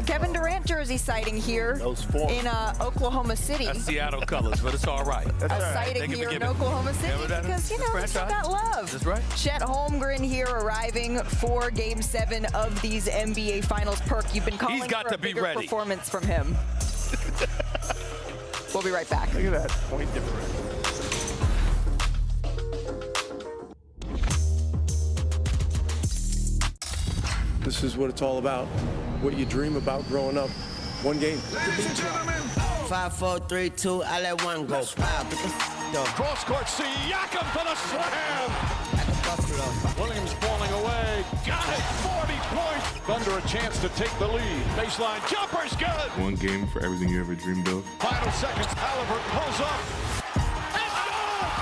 Kevin Durant jersey sighting here in Oklahoma City. That's Seattle colors, but it's all right. That's sighting here in Oklahoma City because, you know, it's got love. That's right. Chet Holmgren here arriving for Game 7 of these NBA Finals. Perk, you've been calling for a bigger performance from him. We'll be right back. Look at that point difference. This is what it's all about. What you dream about growing up. One game. Ladies and gentlemen. 5, 4, 3, 2, I let one go. Cross court, Siakam for the slam. Williams falling away. Got it. 40 points. Thunder a chance to take the lead. Baseline jumper's good. One game for everything you ever dreamed of. Final seconds. Halliburton pulls up.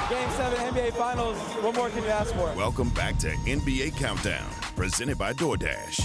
Game 7 NBA Finals. What more can you ask for? Welcome back to NBA Countdown, presented by DoorDash.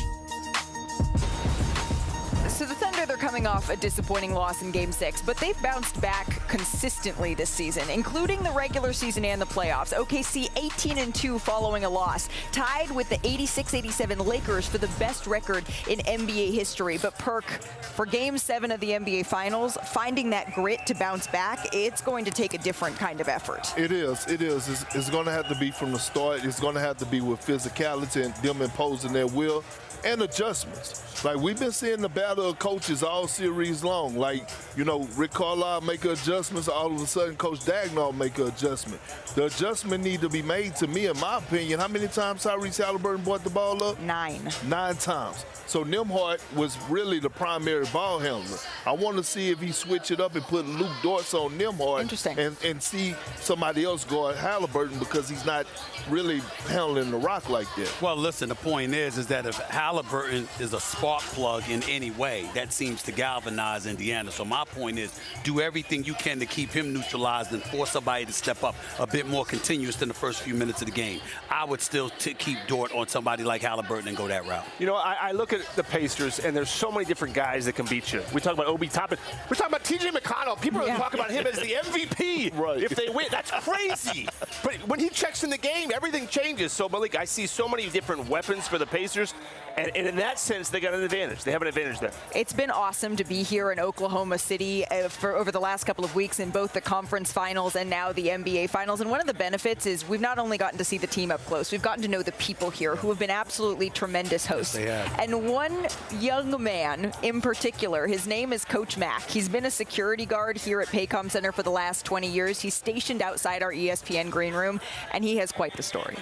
So the Thunder, they're coming off a disappointing loss in Game 6, but they've bounced back consistently this season, including the regular season and the playoffs. OKC 18-2 following a loss, tied with the 86-87 Lakers for the best record in NBA history. But Perk, for Game 7 of the NBA Finals, finding that grit to bounce back, it's going to take a different kind of effort. It is. It's going to have to be from the start. It's going to have to be with physicality and them imposing their will and adjustments. Like, we've been seeing the battle of coaches all series long. Like, you know, Rick Carlisle make adjustments, all of a sudden Coach Dagnall make an adjustment. The adjustment need to be made, to me, in my opinion. How many times Tyrese Halliburton brought the ball up? 9. 9 times. So Nembhard was really the primary ball handler. I want to see if he switch it up and put Luke Dortz on Nembhard. Interesting. And see somebody else guard Halliburton because he's not really handling the rock like that. Well, listen, the point is that if Halliburton is a spark plug in any way, that seems to galvanize Indiana. So my point is, do everything you can to keep him neutralized and force somebody to step up a bit more continuous than the first few minutes of the game. I would still keep Dort on somebody like Halliburton and go that route. You know, I look at the Pacers, and there's so many different guys that can beat you. We talk about Obi Toppin. We're talking about T.J. McConnell. People are talking about him as the MVP if they win. That's crazy. But when he checks in the game, everything changes. So, Malik, I see so many different weapons for the Pacers, and in that sense, they got an advantage. They have an advantage there. It's been awesome to be here in Oklahoma City for over the last couple of weeks in both the conference finals and now the NBA finals. And one of the benefits is we've not only gotten to see the team up close, we've gotten to know the people here who have been absolutely tremendous hosts. Yes, they have. And one young man in particular, his name is Coach Mack. He's been a security guard here at Paycom Center for the last 20 years. He's stationed outside our ESPN green room, and he has quite the story.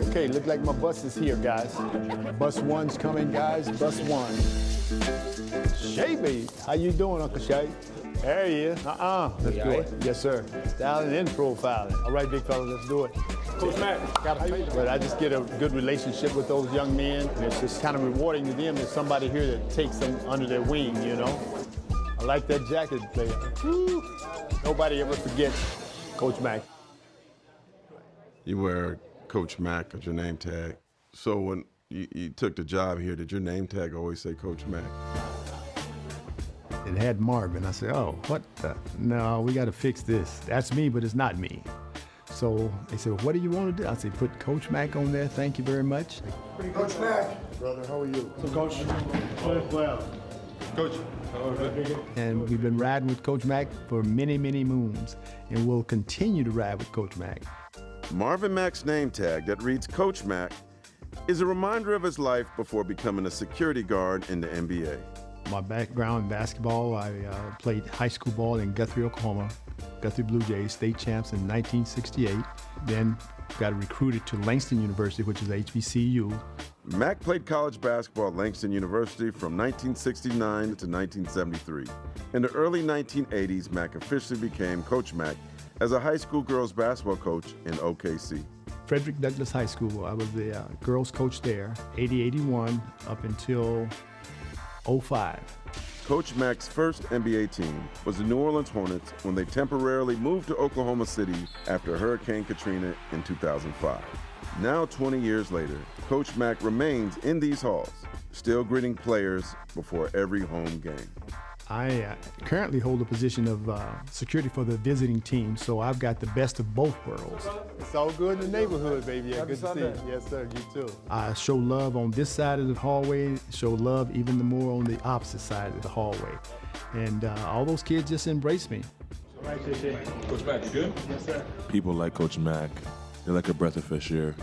Okay, look like my bus is here, guys. Bus 1's coming, guys. Bus 1. Shay, baby. How you doing, Uncle Shay? There he is. Let's do it. Yes, sir. Styling and profiling. All right, big fella, let's do it. Coach Mack, but I just get a good relationship with those young men, and it's just kind of rewarding to them. There's somebody here that takes them under their wing, you know? I like that jacket, player. Woo. Nobody ever forgets Coach Mack. You wear Coach Mack as your name tag. So when you took the job here, did your name tag always say Coach Mack? It had Marvin. I said, oh, what the? No, we got to fix this. That's me, but it's not me. So they said, well, what do you want to do? I said, put Coach Mack on there. Thank you very much. Coach Mack. Brother, how are you? So, Coach. Well. Coach. And we've been riding with Coach Mack for many, many moons, and we'll continue to ride with Coach Mack. Marvin Mack's name tag that reads Coach Mack is a reminder of his life before becoming a security guard in the NBA. My background in basketball, I played high school ball in Guthrie, Oklahoma. Guthrie Blue Jays, state champs in 1968. Then got recruited to Langston University, which is HBCU. Mack played college basketball at Langston University from 1969 to 1973. In the early 1980s, Mack officially became Coach Mack as a high school girls basketball coach in OKC. Frederick Douglass High School, I was the girls coach there, 80-81 up until 05. Coach Mack's first NBA team was the New Orleans Hornets when they temporarily moved to Oklahoma City after Hurricane Katrina in 2005. Now 20 years later, Coach Mack remains in these halls, still greeting players before every home game. I currently hold the position of security for the visiting team, so I've got the best of both worlds. It's all good in the neighborhood, baby. Yeah, good to see you. Yes, sir. You too. I show love on this side of the hallway, show love even more on the opposite side of the hallway. And all those kids just embrace me. All right, Coach Mack, you good? Yes, sir. People like Coach Mack. They're like a breath of fresh air.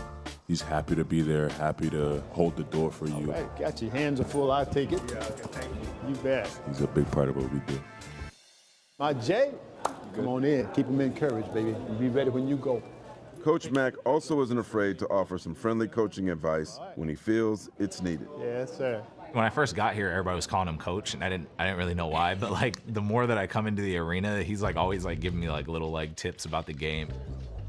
He's happy to be there, happy to hold the door for you. All right, got your hands are full. I'll take it. Yeah, okay, thank you. You bet. He's a big part of what we do. My Jay, come on in. Keep him encouraged, baby. Be ready when you go. Coach Mack also isn't afraid to offer some friendly coaching advice when he feels it's needed. Yes, sir. When I first got here, everybody was calling him coach, and I didn't really know why. But like the more that I come into the arena, he's like always like giving me like little like tips about the game.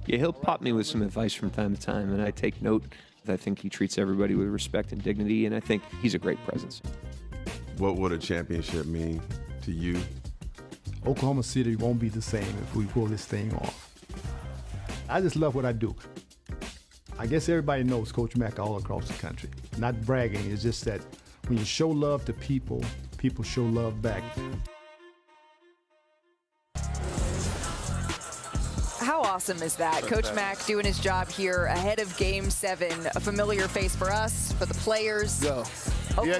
Yeah, he'll pop me with some advice from time to time, and I take note. I think he treats everybody with respect and dignity, and I think he's a great presence. What would a championship mean to you? Oklahoma City won't be the same if we pull this thing off. I just love what I do. I guess everybody knows Coach Mack all across the country. Not bragging, it's just that when you show love to people, people show love back. How awesome is that? Coach Mack doing his job here ahead of Game 7. A familiar face for us, for the players. Yeah. He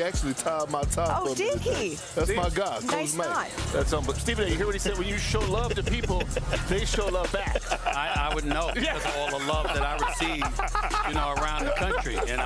actually tied my tie. Oh, did he? That's my guy, Nice Coach Mack. knot. That's but Stephen, you hear what he said? When you show love to people, they show love back. I would know because of all the love that I receive, around the country. And